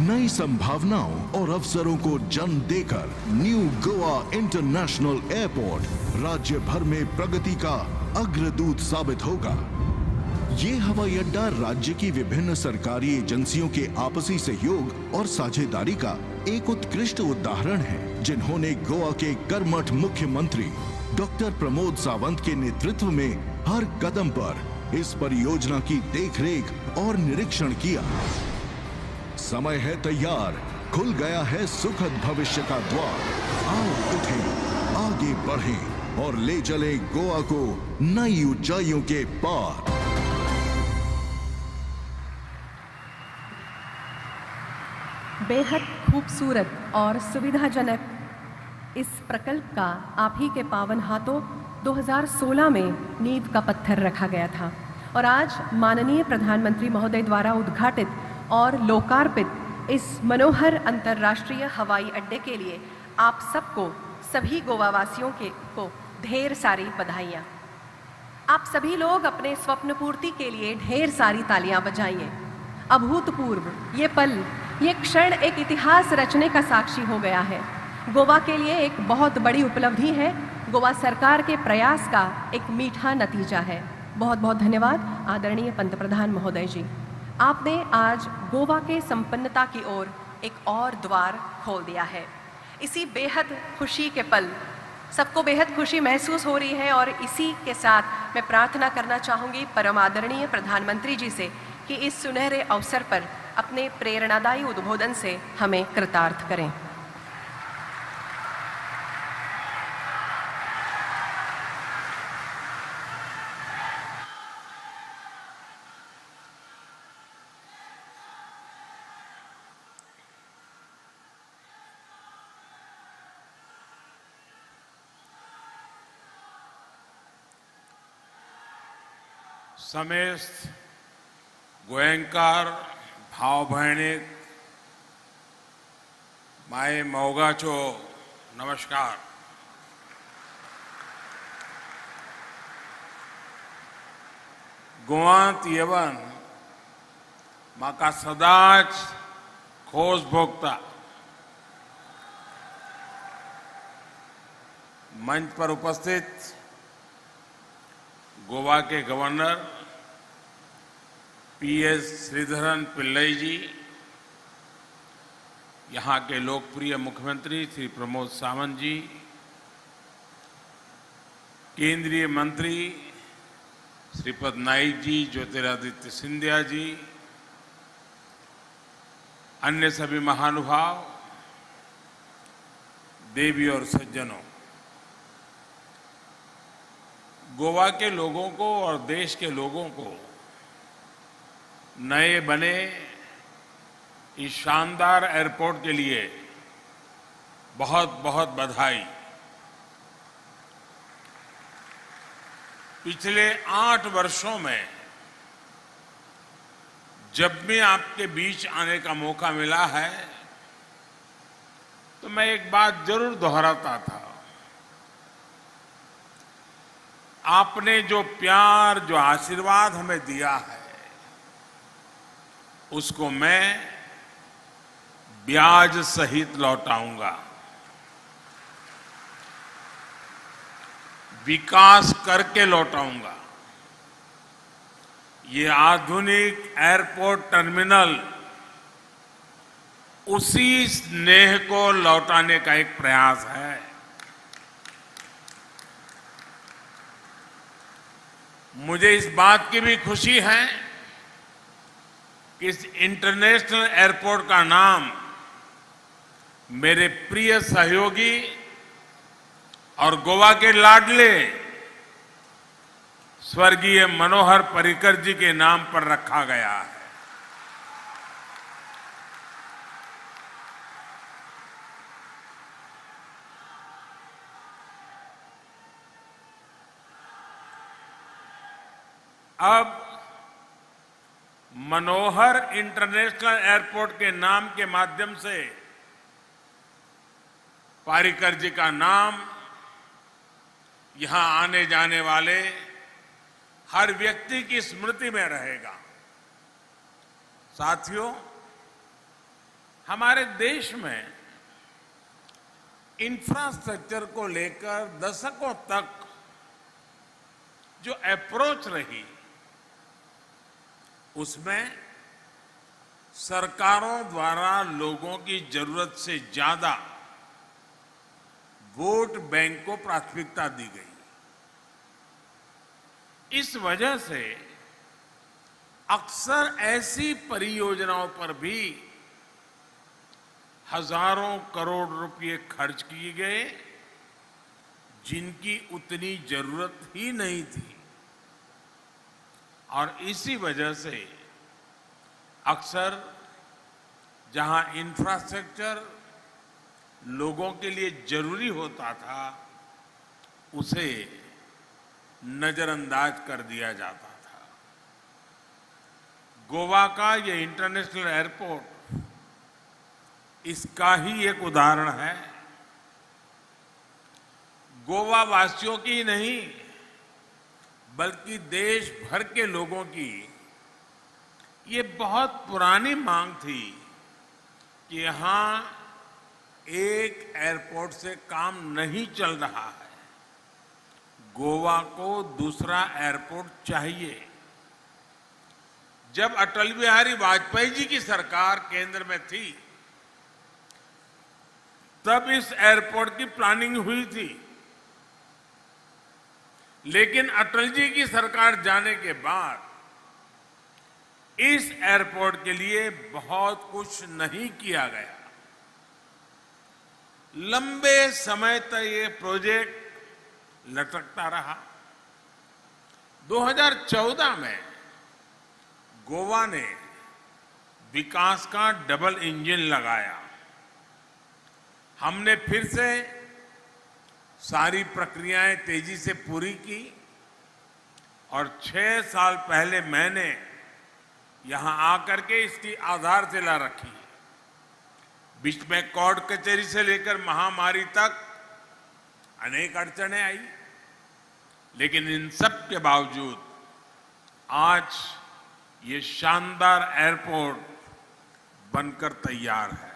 F: नई संभावनाओं और अवसरों को जन्म देकर न्यू गोवा इंटरनेशनल एयरपोर्ट राज्य भर में प्रगति का अग्रदूत साबित होगा। ये हवाई अड्डा राज्य की विभिन्न सरकारी एजेंसियों के आपसी सहयोग और साझेदारी का एक उत्कृष्ट उदाहरण है, जिन्होंने गोवा के कर्मठ मुख्यमंत्री डॉक्टर प्रमोद सावंत के नेतृत्व में हर कदम पर इस परियोजना की देखरेख और निरीक्षण किया। समय है तैयार, खुल गया है सुखद भविष्य का द्वार। आओ उठें, आगे बढ़ें और ले चलें गोवा को नई ऊंचाइयों के पार।
A: बेहद खूबसूरत और सुविधाजनक इस प्रकल्प का आप ही के पावन हाथों 2016 में नींव का पत्थर रखा गया था और आज माननीय प्रधानमंत्री महोदय द्वारा उद्घाटित और लोकार्पित इस मनोहर अंतर्राष्ट्रीय हवाई अड्डे के लिए आप सबको, सभी गोवा वासियों को ढेर सारी बधाइयाँ। आप सभी लोग अपने स्वप्न पूर्ति के लिए ढेर सारी तालियां बजाइए। अभूतपूर्व ये पल, ये क्षण एक इतिहास रचने का साक्षी हो गया है। गोवा के लिए एक बहुत बड़ी उपलब्धि है, गोवा सरकार के प्रयास का एक मीठा नतीजा है। बहुत बहुत धन्यवाद आदरणीय पंतप्रधान महोदय जी। आपने आज गोवा के संपन्नता की ओर एक और द्वार खोल दिया है। इसी बेहद खुशी के पल, सबको बेहद खुशी महसूस हो रही है और इसी के साथ मैं प्रार्थना करना चाहूँगी परम आदरणीय प्रधानमंत्री जी से कि इस सुनहरे अवसर पर अपने प्रेरणादायी उद्बोधन से हमें कृतार्थ करें।
G: समेस्त गोयंकार भाव भयणीक माय मोगाचो नमस्कार। गोवांत येवन म्हाका सदांच खोस भोगता। मंच पर उपस्थित गोवा के गवर्नर PS श्रीधरन पिल्लई जी, यहाँ के लोकप्रिय मुख्यमंत्री श्री प्रमोद सावंत जी, केंद्रीय मंत्री श्रीपद नाइक जी, ज्योतिरादित्य सिंधिया जी, अन्य सभी महानुभाव, देवी और सज्जनों, गोवा के लोगों को और देश के लोगों को नए बने इस शानदार एयरपोर्ट के लिए बहुत बहुत बधाई। पिछले 8 वर्षों में जब भी आपके बीच आने का मौका मिला है तो मैं एक बात जरूर दोहराता था। आपने जो प्यार, जो आशीर्वाद हमें दिया है, उसको मैं ब्याज सहित लौटाऊंगा। विकास करके लौटाऊंगा। ये आधुनिक एयरपोर्ट टर्मिनल उसी स्नेह को लौटाने का एक प्रयास है। मुझे इस बात की भी खुशी है कि इस इंटरनेशनल एयरपोर्ट का नाम मेरे प्रिय सहयोगी और गोवा के लाडले स्वर्गीय मनोहर पर्रिकर जी के नाम पर रखा गया है। अब मनोहर इंटरनेशनल एयरपोर्ट के नाम के माध्यम से पर्रिकर जी का नाम यहां आने जाने वाले हर व्यक्ति की स्मृति में रहेगा। साथियों, हमारे देश में इंफ्रास्ट्रक्चर को लेकर दशकों तक जो अप्रोच रही, उसमें सरकारों द्वारा लोगों की जरूरत से ज्यादा वोट बैंक को प्राथमिकता दी गई। इस वजह से अक्सर ऐसी परियोजनाओं पर भी हजारों करोड़ रुपए खर्च किए गए जिनकी उतनी जरूरत ही नहीं थी। और इसी वजह से अक्सर जहां इंफ्रास्ट्रक्चर लोगों के लिए जरूरी होता था, उसे नजरअंदाज कर दिया जाता था। गोवा का ये इंटरनेशनल एयरपोर्ट इसका ही एक उदाहरण है। गोवा वासियों की नहीं, बल्कि देश भर के लोगों की ये बहुत पुरानी मांग थी कि यहां एक एयरपोर्ट से काम नहीं चल रहा है, गोवा को दूसरा एयरपोर्ट चाहिए। जब अटल बिहारी वाजपेयी जी की सरकार केंद्र में थी, तब इस एयरपोर्ट की प्लानिंग हुई थी। लेकिन अटल जी की सरकार जाने के बाद इस एयरपोर्ट के लिए बहुत कुछ नहीं किया गया। लंबे समय तक ये प्रोजेक्ट लटकता रहा। 2014 में गोवा ने विकास का डबल इंजन लगाया। हमने फिर से सारी प्रक्रियाएं तेजी से पूरी की और 6 साल पहले मैंने यहां आकर के इसकी आधारशिला रखी। बीच में कोर्ट कचहरी से लेकर महामारी तक अनेक अड़चनें आई, लेकिन इन सब के बावजूद आज ये शानदार एयरपोर्ट बनकर तैयार है।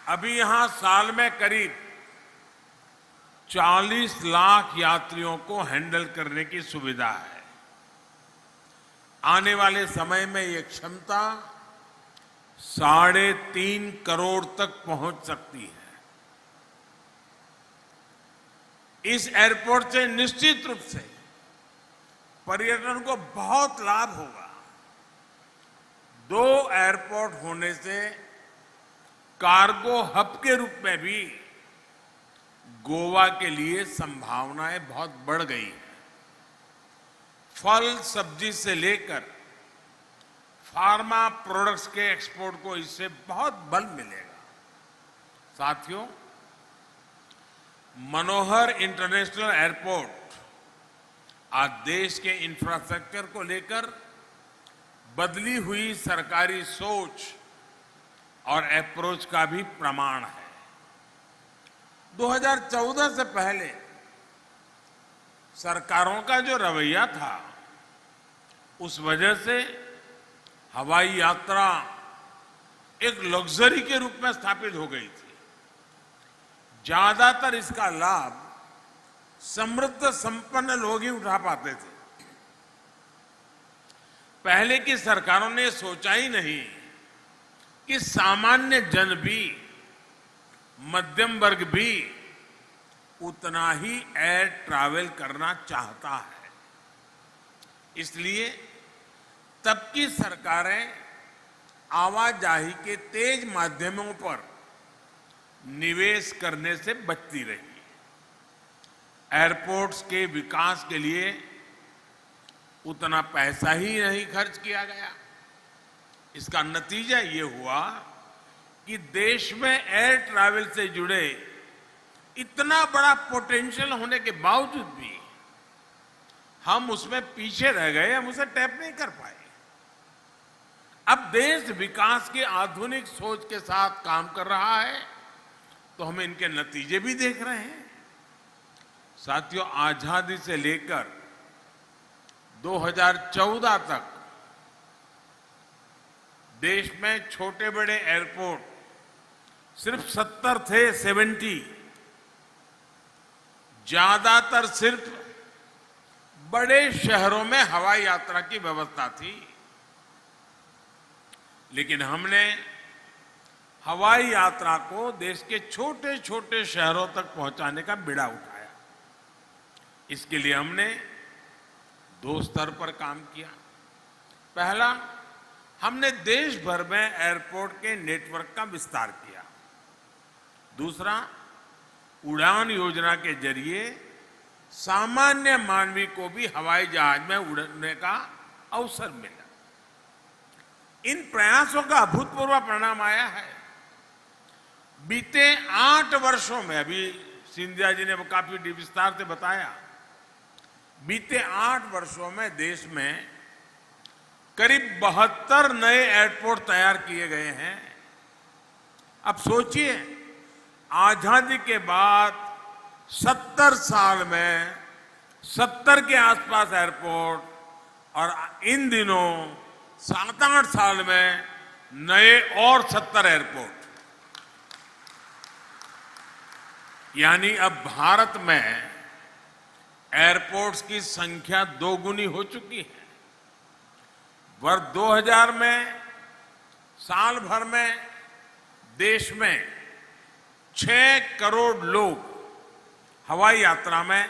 G: अभी यहां साल में करीब 40 लाख यात्रियों को हैंडल करने की सुविधा है। आने वाले समय में ये क्षमता 3.5 करोड़ तक पहुंच सकती है। इस एयरपोर्ट से निश्चित रूप से पर्यटन को बहुत लाभ होगा। 2 एयरपोर्ट होने से कार्गो हब के रूप में भी गोवा के लिए संभावनाएं बहुत बढ़ गई हैं। फल सब्जी से लेकर फार्मा प्रोडक्ट्स के एक्सपोर्ट को इससे बहुत बल मिलेगा। साथियों, मनोहर इंटरनेशनल एयरपोर्ट आज देश के इंफ्रास्ट्रक्चर को लेकर बदली हुई सरकारी सोच और अप्रोच का भी प्रमाण है। 2014 से पहले सरकारों का जो रवैया था, उस वजह से हवाई यात्रा एक लग्जरी के रूप में स्थापित हो गई थी। ज्यादातर इसका लाभ समृद्ध संपन्न लोग ही उठा पाते थे। पहले की सरकारों ने सोचा ही नहीं कि सामान्य जन भी, मध्यम वर्ग भी उतना ही एयर ट्रैवल करना चाहता है। इसलिए तब की सरकारें आवाजाही के तेज माध्यमों पर निवेश करने से बचती रही। एयरपोर्ट्स के विकास के लिए उतना पैसा ही नहीं खर्च किया गया। इसका नतीजा ये हुआ कि देश में एयर ट्रैवल से जुड़े इतना बड़ा पोटेंशियल होने के बावजूद भी हम उसमें पीछे रह गए, हम उसे टैप नहीं कर पाए। अब देश विकास की आधुनिक सोच के साथ काम कर रहा है, तो हम इनके नतीजे भी देख रहे हैं। साथियों, आजादी से लेकर 2014 तक देश में छोटे बड़े एयरपोर्ट सिर्फ 70 थे, 70। ज्यादातर सिर्फ बड़े शहरों में हवाई यात्रा की व्यवस्था थी। लेकिन हमने हवाई यात्रा को देश के छोटे छोटे शहरों तक पहुंचाने का बीड़ा उठाया। इसके लिए हमने 2 स्तर पर काम किया। पहला, हमने देश भर में एयरपोर्ट के नेटवर्क का विस्तार किया। दूसरा, उड़ान योजना के जरिए सामान्य मानवी को भी हवाई जहाज में उड़ने का अवसर मिला। इन प्रयासों का अभूतपूर्व परिणाम आया है। बीते 8 वर्षों में, अभी सिंधिया जी ने काफी विस्तार से बताया, बीते 8 वर्षों में देश में करीब 72 नए एयरपोर्ट तैयार किए गए हैं। अब सोचिए, आजादी के बाद 70 साल में 70 के आसपास एयरपोर्ट, और इन दिनों 7-8 साल में नए और 70 एयरपोर्ट। यानी अब भारत में एयरपोर्ट्स की संख्या 2 गुनी हो चुकी है। वर्ष 2000 में साल भर में देश में 6 करोड़ लोग हवाई यात्रा में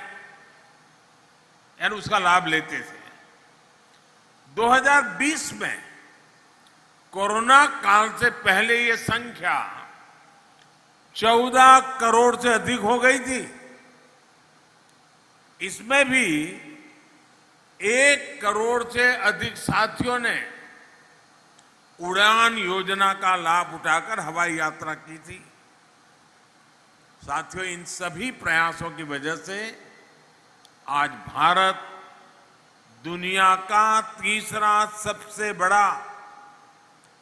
G: यानी उसका लाभ लेते थे। 2020 में कोरोना काल से पहले ये संख्या 14 करोड़ से अधिक हो गई थी। इसमें भी 1 करोड़ से अधिक साथियों ने उड़ान योजना का लाभ उठाकर हवाई यात्रा की थी। साथियों, इन सभी प्रयासों की वजह से आज भारत दुनिया का तीसरा सबसे बड़ा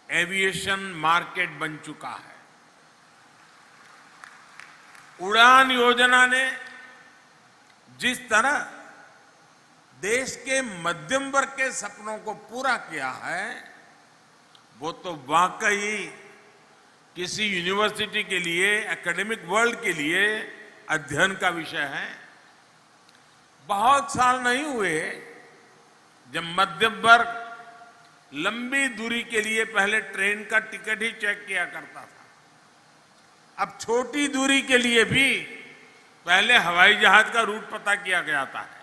G: एविएशन मार्केट बन चुका है। उड़ान योजना ने जिस तरह देश के मध्यम वर्ग के सपनों को पूरा किया है, वो तो वाकई किसी यूनिवर्सिटी के लिए, एकेडमिक वर्ल्ड के लिए अध्ययन का विषय है। बहुत साल नहीं हुए जब मध्यम वर्ग लंबी दूरी के लिए पहले ट्रेन का टिकट ही चेक किया करता था। अब छोटी दूरी के लिए भी पहले हवाई जहाज का रूट पता किया जाता है,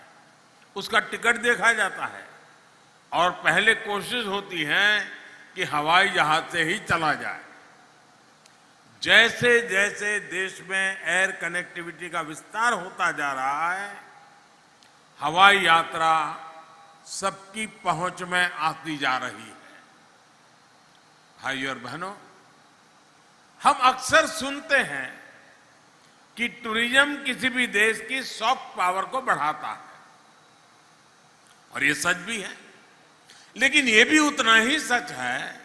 G: उसका टिकट देखा जाता है, और पहले कोशिश होती है कि हवाई जहाज से ही चला जाए। जैसे जैसे देश में एयर कनेक्टिविटी का विस्तार होता जा रहा है, हवाई यात्रा सबकी पहुंच में आती जा रही है। भाइयों और बहनों, हम अक्सर सुनते हैं कि टूरिज्म किसी भी देश की सॉफ्ट पावर को बढ़ाता है, और ये सच भी है। लेकिन ये भी उतना ही सच है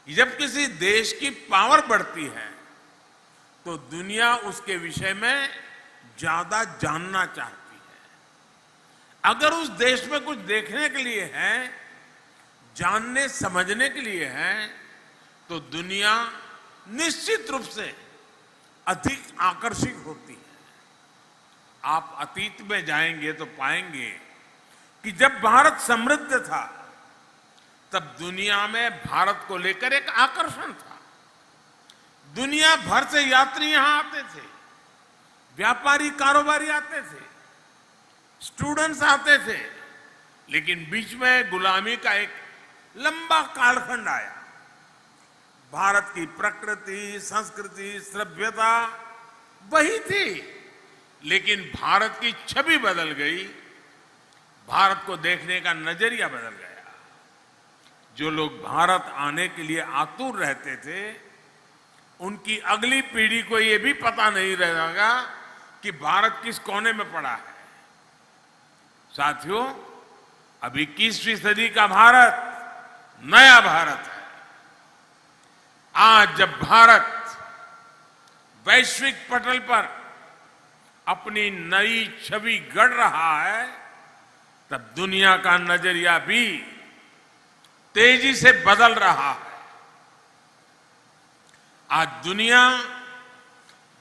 G: कि जब किसी देश की पावर बढ़ती है तो दुनिया उसके विषय में ज्यादा जानना चाहती है। अगर उस देश में कुछ देखने के लिए है, जानने समझने के लिए है, तो दुनिया निश्चित रूप से अधिक आकर्षित होती है। आप अतीत में जाएंगे तो पाएंगे कि जब भारत समृद्ध था तब दुनिया में भारत को लेकर एक आकर्षण था। दुनिया भर से यात्री यहां आते थे, व्यापारी कारोबारी आते थे, स्टूडेंट्स आते थे। लेकिन बीच में गुलामी का एक लंबा कालखंड आया। भारत की प्रकृति, संस्कृति, सभ्यता वही थी, लेकिन भारत की छवि बदल गई, भारत को देखने का नजरिया बदल गया। जो लोग भारत आने के लिए आतुर रहते थे, उनकी अगली पीढ़ी को यह भी पता नहीं रहेगा कि भारत किस कोने में पड़ा है। साथियों, अब 21वीं सदी का भारत नया भारत है। आज जब भारत वैश्विक पटल पर अपनी नई छवि गढ़ रहा है, तब दुनिया का नजरिया भी तेजी से बदल रहा है। आज दुनिया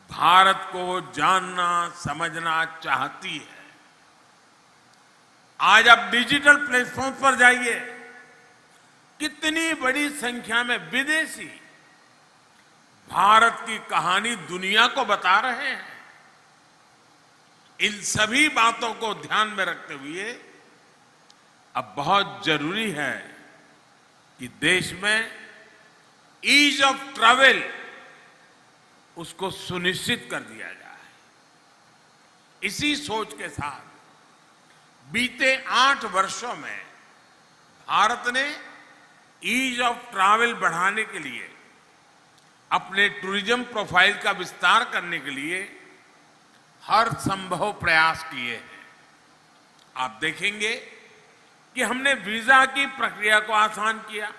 G: भारत को जानना समझना चाहती है। आज आप डिजिटल प्लेटफॉर्म पर जाइए, कितनी बड़ी संख्या में विदेशी भारत की कहानी दुनिया को बता रहे हैं। इन सभी बातों को ध्यान में रखते हुए अब बहुत जरूरी है कि देश में ईज ऑफ ट्रैवल उसको सुनिश्चित कर दिया जाए। इसी सोच के साथ बीते 8 वर्षों में भारत ने ईज ऑफ ट्रैवल बढ़ाने के लिए, अपने टूरिज्म प्रोफाइल का विस्तार करने के लिए हर संभव प्रयास किए हैं। आप देखेंगे कि हमने वीजा की प्रक्रिया को आसान किया,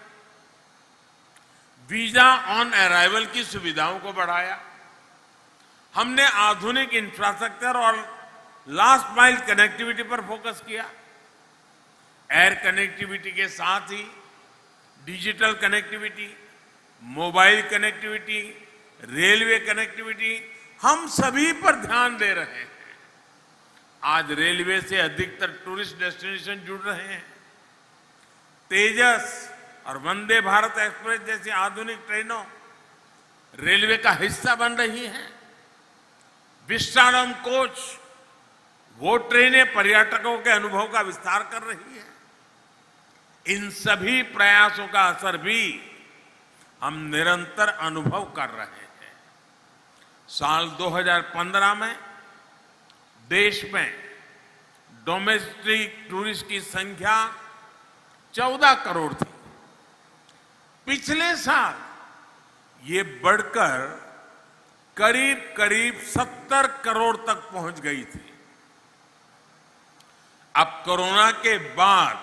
G: वीजा ऑन अराइवल की सुविधाओं को बढ़ाया, हमने आधुनिक इंफ्रास्ट्रक्चर और लास्ट माइल कनेक्टिविटी पर फोकस किया। एयर कनेक्टिविटी के साथ ही digital connectivity, mobile connectivity, railway connectivity, हम सभी पर ध्यान दे रहे हैं। आज रेलवे से अधिकतर टूरिस्ट डेस्टिनेशन जुड़ रहे हैं। तेजस और वंदे भारत एक्सप्रेस जैसी आधुनिक ट्रेनों रेलवे का हिस्सा बन रही हैं। विस्टाडोम कोच, वो ट्रेनें पर्यटकों के अनुभव का विस्तार कर रही है। इन सभी प्रयासों का असर भी हम निरंतर अनुभव कर रहे हैं। साल 2015 में देश में डोमेस्टिक टूरिस्ट की संख्या 14 करोड़ थी। पिछले साल ये बढ़कर करीब 70 करोड़ तक पहुंच गई थी। अब कोरोना के बाद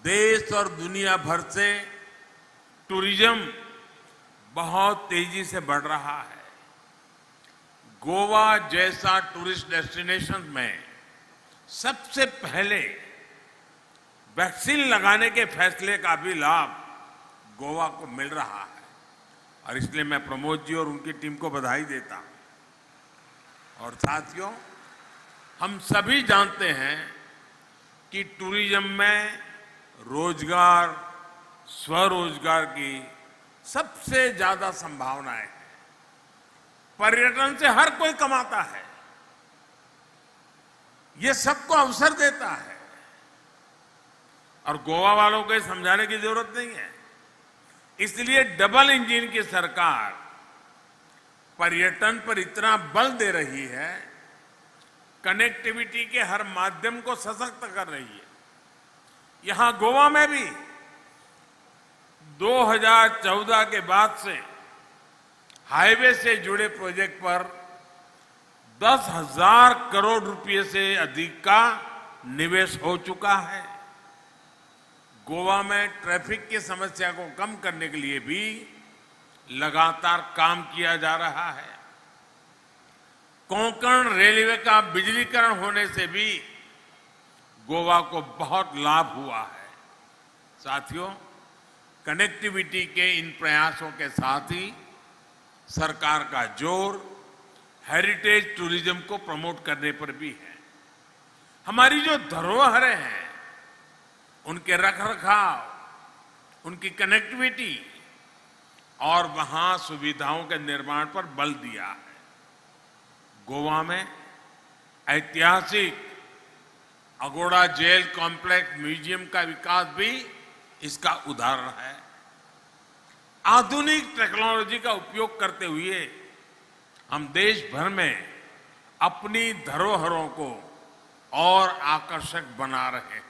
G: देश और दुनिया भर से टूरिज्म बहुत तेजी से बढ़ रहा है। गोवा जैसा टूरिस्ट डेस्टिनेशन में सबसे पहले वैक्सीन लगाने के फैसले का भी लाभ गोवा को मिल रहा है, और इसलिए मैं प्रमोद जी और उनकी टीम को बधाई देता हूं। और साथियों, हम सभी जानते हैं कि टूरिज्म में रोजगार, स्वरोजगार की सबसे ज्यादा संभावनाएं हैं। पर्यटन से हर कोई कमाता है, ये सबको अवसर देता है। और गोवा वालों को समझाने की जरूरत नहीं है इसलिए डबल इंजन की सरकार पर्यटन पर इतना बल दे रही है, कनेक्टिविटी के हर माध्यम को सशक्त कर रही है। यहां गोवा में भी 2014 के बाद से हाईवे से जुड़े प्रोजेक्ट पर 10,000 करोड़ रुपए से अधिक का निवेश हो चुका है। गोवा में ट्रैफिक की समस्या को कम करने के लिए भी लगातार काम किया जा रहा है। कोंकण रेलवे का बिजलीकरण होने से भी गोवा को बहुत लाभ हुआ है। साथियों, कनेक्टिविटी के इन प्रयासों के साथ ही सरकार का जोर हेरिटेज टूरिज्म को प्रमोट करने पर भी है। हमारी जो धरोहरें हैं, उनके रखरखाव, उनकी कनेक्टिविटी और वहां सुविधाओं के निर्माण पर बल दिया है। गोवा में ऐतिहासिक अगोड़ा जेल कॉम्प्लेक्स म्यूजियम का विकास भी इसका उदाहरण है। आधुनिक टेक्नोलॉजी का उपयोग करते हुए हम देश भर में अपनी धरोहरों को और आकर्षक बना रहे हैं।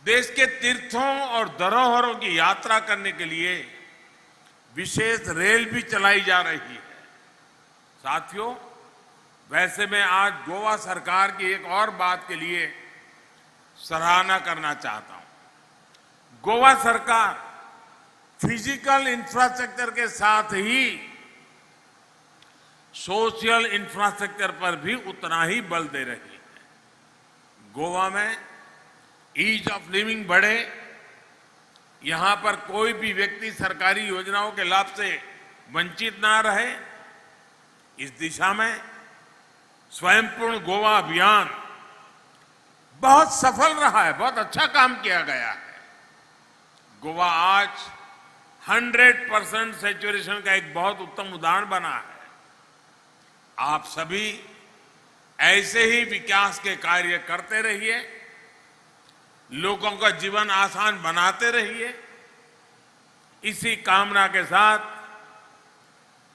G: देश के तीर्थों और धरोहरों की यात्रा करने के लिए विशेष रेल भी चलाई जा रही है। साथियों, वैसे मैं आज गोवा सरकार की एक और बात के लिए सराहना करना चाहता हूं। गोवा सरकार फिजिकल इंफ्रास्ट्रक्चर के साथ ही सोशल इंफ्रास्ट्रक्चर पर भी उतना ही बल दे रही है। गोवा में ईज ऑफ लिविंग बढ़े, यहां पर कोई भी व्यक्ति सरकारी योजनाओं के लाभ से वंचित ना रहे, इस दिशा में स्वयंपूर्ण गोवा अभियान बहुत सफल रहा है। बहुत अच्छा काम किया गया है। गोवा आज 100% सैचुरेशन का एक बहुत उत्तम उदाहरण बना है। आप सभी ऐसे ही विकास के कार्य करते रहिए, लोगों का जीवन आसान बनाते रहिए। इसी कामना के साथ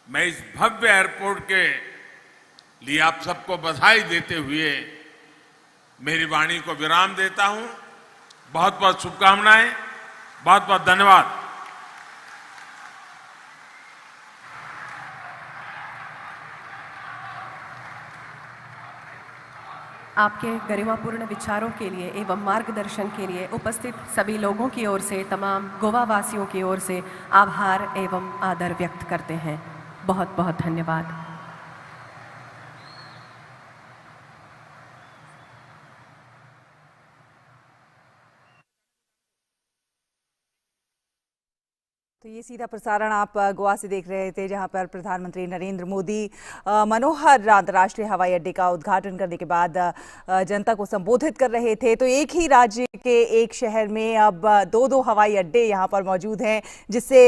G: मैं इस भव्य एयरपोर्ट के लिए आप सबको बधाई देते हुए मेरी वाणी को विराम देता हूं। बहुत बहुत शुभकामनाएं, बहुत बहुत धन्यवाद।
A: आपके गरिमापूर्ण विचारों के लिए एवं मार्गदर्शन के लिए उपस्थित सभी लोगों की ओर से, तमाम गोवा वासियों की ओर से आभार एवं आदर व्यक्त करते हैं। बहुत बहुत धन्यवाद।
H: तो ये सीधा प्रसारण आप गोवा से देख रहे थे, जहां पर प्रधानमंत्री नरेंद्र मोदी मनोहर अंतर्राष्ट्रीय हवाई अड्डे का उद्घाटन करने के बाद जनता को संबोधित कर रहे थे। तो एक ही राज्य के एक शहर में अब दो हवाई अड्डे यहां पर मौजूद हैं, जिससे